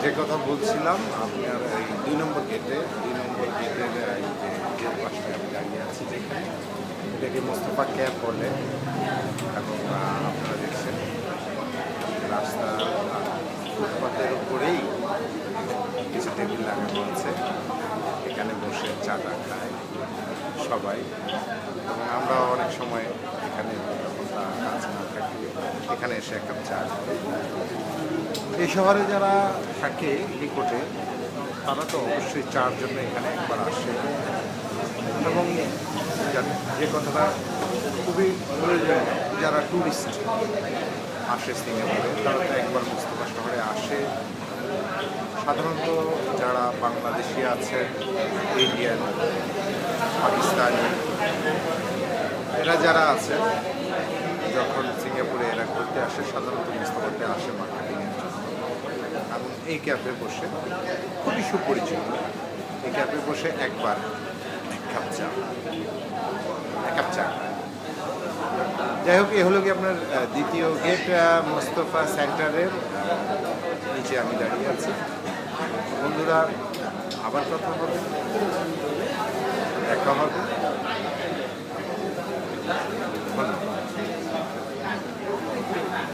যে কথা বলছিলাম আপনার এই ২ নম্বর গেটের এই যে পাশে আমি দাঁড়িয়ে আছি যেখানে, এটাকে মোস্তফা ক্যাব বলে। এবং আপনারা দেখছেন রাস্তা ফুটপাতের উপরেই কিছু টেবিল লাগানো আছে, এখানে বসে চাটা খায় সবাই। এবং আমরা অনেক সময় এখানে যখন কাজ না থাকি এখানে এসে এক কাপ চা খাই। এই শহরে যারা থাকে নিকটে তারা তো অবশ্যই চার জন্য এখানে একবার আসে। এবং যে কথাটা খুবই প্রয়োজনীয়, যারা ট্যুরিস্ট আসে সিঙ্গাপুরে তারা তো একবার মোস্তফা শহরে আসে। সাধারণত যারা বাংলাদেশি আছে, ইন্ডিয়ান, পাকিস্তানি, এরা যারা আছে যখন সিঙ্গাপুরে এরা ঘুরতে আসে সাধারণত মোস্তফাতে আসে মার্কেটিংয়ের জন্য। এবং এই ক্যাফে বসে খুবই সুপরিচিত, এই ক্যাফে বসে একবার এক কাপ চা খায়। যাই হোক, এ হলো কি আপনার দ্বিতীয় গেট, মোস্তফা সেন্টারের নিচে আমি দাঁড়িয়ে আছি। বন্ধুরা, আবার কথা হবে, দেখা হবে।